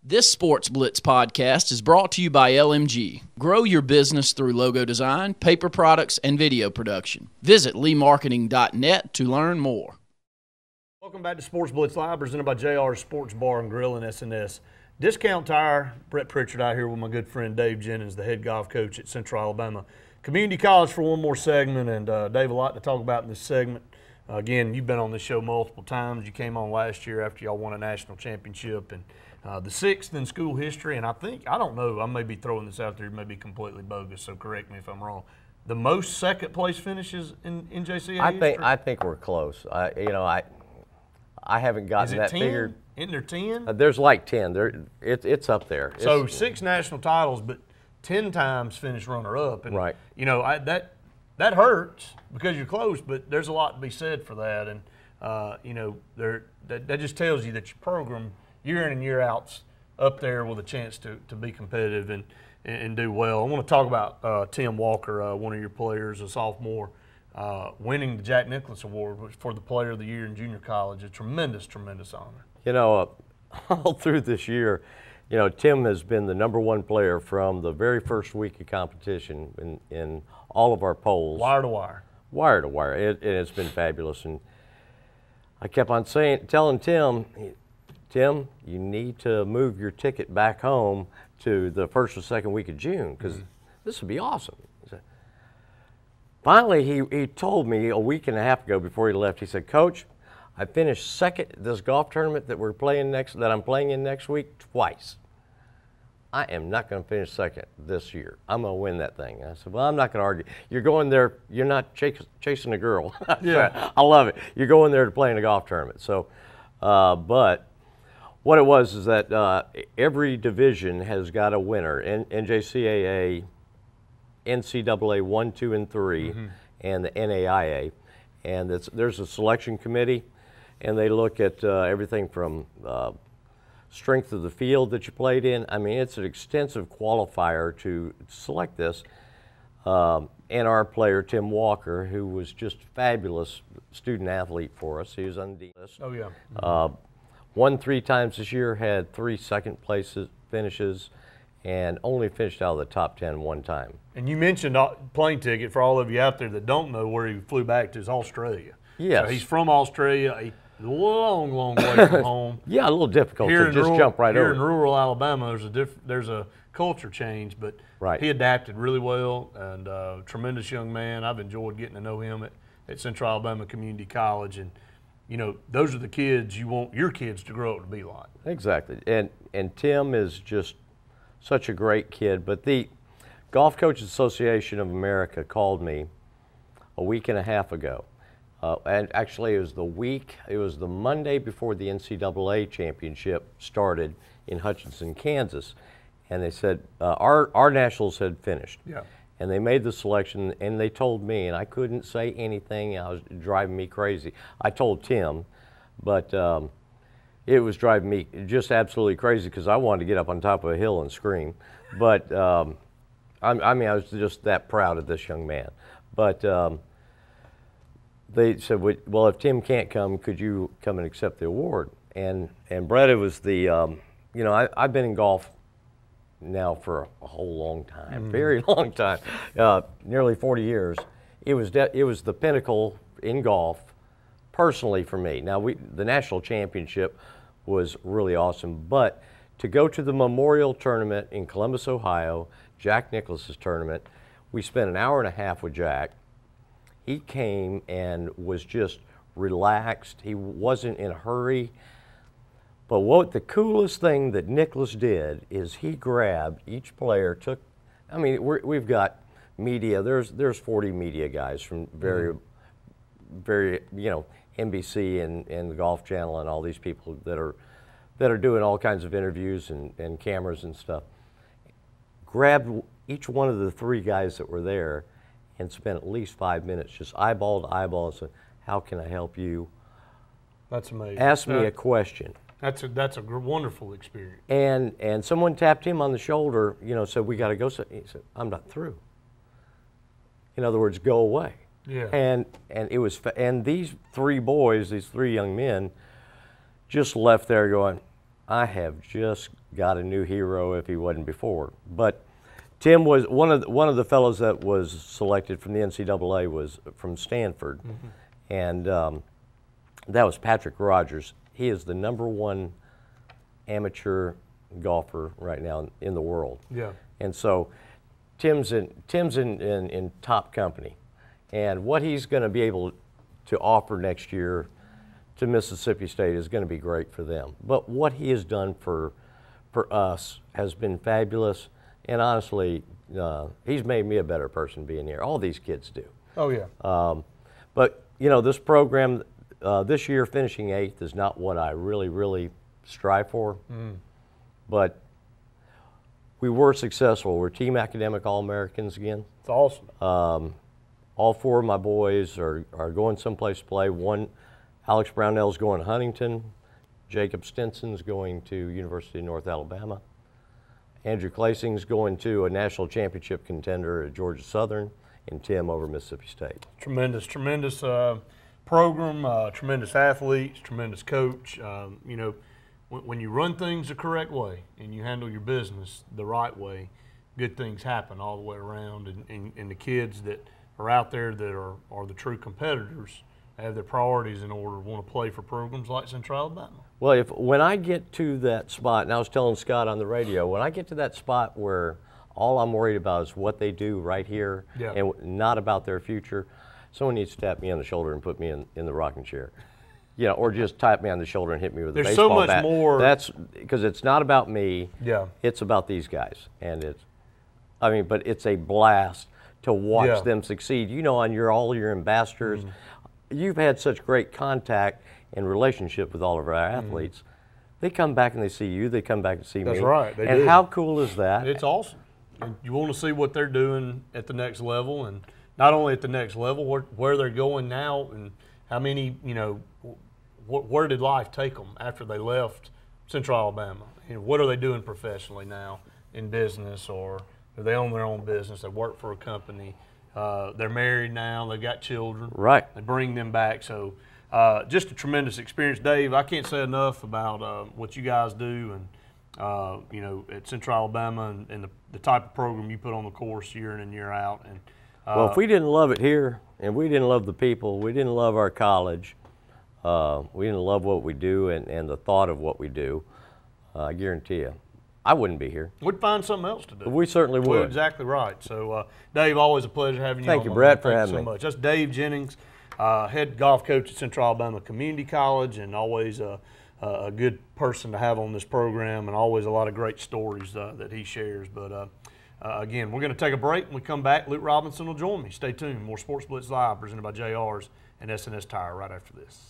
This Sports Blitz podcast is brought to you by LMG. Grow your business through logo design, paper products, and video production. Visit leemarketing.net to learn more. Welcome back to Sports Blitz Live, presented by JR Sports Bar and Grill in SNS. Discount Tire, Brett Pritchard out here with my good friend Dave Jennings, the head golf coach at Central Alabama Community College, for one more segment. And Dave, a lot to talk about in this segment. Again, you've been on this show multiple times. You came on last year after y'all won a national championship, and the 6th in school history. And I don't know, I may be throwing this out there, it may be completely bogus, so correct me if I'm wrong. The most second place finishes in JCA history? I think we're close. I haven't gotten that figured. Isn't there 10? There's like 10. It's up there. So 6 national titles, but 10 times finish runner-up. And, right. You know, that hurts because you're close, but there's a lot to be said for that. And, you know, that just tells you that your program, year in and year out's up there with a chance to be competitive and do well. I want to talk about Tim Walker, one of your players, a sophomore, winning the Jack Nicklaus Award for the Player of the Year in junior college. A tremendous, tremendous honor. You know, all through this year, you know, Tim has been the #1 player from the very first week of competition in all of our polls. Wire to wire. Wire to wire. It's been fabulous. And I kept on telling Tim, you need to move your ticket back home to the first or second week of June, because this would be awesome. Finally, he told me a week and a half ago before he left, he said, Coach, I finished second at this golf tournament that I'm playing in next week twice. I am not going to finish second this year. I'm going to win that thing. I said, well, I'm not going to argue. You're going there, you're not chasing a girl. Yeah. I love it. You're going there to play in a golf tournament. So, but what it was is that every division has got a winner. NJCAA, NCAA 1, 2, and 3, and the NAIA. And there's a selection committee, and they look at everything from strength of the field that you played in. I mean, it's an extensive qualifier to select this. And our player, Tim Walker, who was just fabulous student athlete for us. He was on the list. Oh, yeah. Won 3 times this year, had 3 second places finishes, and only finished out of the top 10 one time. And you mentioned plane ticket. For all of you out there that don't know, where he flew back to is Australia. Yes. So he's from Australia, a long, long way from home. Yeah, a little difficult to just jump right over. Here in rural Alabama, there's a culture change, but he adapted really well, and tremendous young man. I've enjoyed getting to know him at Central Alabama Community College, and you know, those are the kids you want your kids to grow up to be like. Exactly, and Tim is just such a great kid. But the Golf Coaches Association of America called me a week and a half ago. And actually, it was the Monday before the NCAA championship started in Hutchinson, Kansas. And they said, our nationals had finished. Yeah. And they made the selection, and they told me, and I couldn't say anything. I was driving me crazy. I told Tim, but it was driving me just absolutely crazy because I wanted to get up on top of a hill and scream. But I mean, I was just that proud of this young man. But they said, well, if Tim can't come, could you come and accept the award? And Brett, it was the, you know, I've been in golf now for a whole long time, very long time, nearly 40 years. It was the pinnacle in golf, personally for me. Now, the national championship was really awesome, but to go to the Memorial Tournament in Columbus, Ohio, Jack Nicklaus's tournament, we spent an hour and a half with Jack. He came and was just relaxed. He wasn't in a hurry. But what the coolest thing that Nicklaus did is he grabbed each player, I mean, we've got media. There's 40 media guys from very, you know, NBC and the Golf Channel and all these people that are doing all kinds of interviews and cameras and stuff. Grabbed each one of the 3 guys that were there and spent at least 5 minutes just eyeball to eyeball and said, how can I help you? That's amazing. Ask me a question. That's a wonderful experience. And someone tapped him on the shoulder, you know, said, we got to go. He said, I'm not through. In other words, go away. Yeah. And it was, and these 3 boys, these 3 young men, just left there going, I have just got a new hero if he wasn't before. But Tim was one of the fellows that was selected from the NCAA was from Stanford, and that was Patrick Rogers. He is the #1 amateur golfer right now in the world. Yeah. And so Tim's in top company, and what he's going to be able to offer next year to Mississippi State is going to be great for them. But what he has done for us has been fabulous, and honestly, he's made me a better person being here. All these kids do. Oh yeah. But you know, this program this year finishing 8th is not what I really strive for. But we were successful. We're Team Academic All-Americans again. It's awesome. All 4 of my boys are going someplace to play. Alex Brownell's going to Huntington. Jacob Stinson's going to University of North Alabama. Andrew Clasing's going to a national championship contender at Georgia Southern, and Tim over Mississippi State. Tremendous program, tremendous athletes, tremendous coach. You know, when you run things the correct way and you handle your business the right way, good things happen all the way around. And the kids that are out there that are the true competitors have their priorities in order, want to play for programs like Central Alabama. Well, when I get to that spot, and I was telling Scott on the radio, when I get to that spot where all I'm worried about is what they do right here and not about their future, someone needs to tap me on the shoulder and put me in the rocking chair. You know, or just tap me on the shoulder and hit me with a baseball bat. There's so much more. That's because it's not about me. Yeah. It's about these guys, and but it's a blast to watch them succeed. You know, on all your ambassadors, you've had such great contact and relationship with all of our athletes. They come back and they see you. They come back and see me. That's right. They and do. How cool is that? It's awesome. And you want to see what they're doing at the next level, and not only at the next level, where they're going now, and how many, you know, where did life take them after they left Central Alabama? You know, what are they doing professionally now in business, or do they own their own business? They work for a company. They're married now. They've got children. Right. They bring them back. So just a tremendous experience. Dave, I can't say enough about what you guys do and, you know, at Central Alabama and the type of program you put on the course year in and year out. And well, if we didn't love it here, and we didn't love the people, we didn't love our college, we didn't love what we do and the thought of what we do, I guarantee you, I wouldn't be here. We'd find something else to do. We certainly would. Well, exactly right. So, Dave, always a pleasure having you on. Thank you, Brett, for having me. Thank you so much. That's Dave Jennings, head golf coach at Central Alabama Community College, and always a good person to have on this program, and always a lot of great stories that he shares. But again, we're going to take a break. When we come back, Luke Robinson will join me. Stay tuned. More Sports Blitz Live presented by JR's and SNS Tire right after this.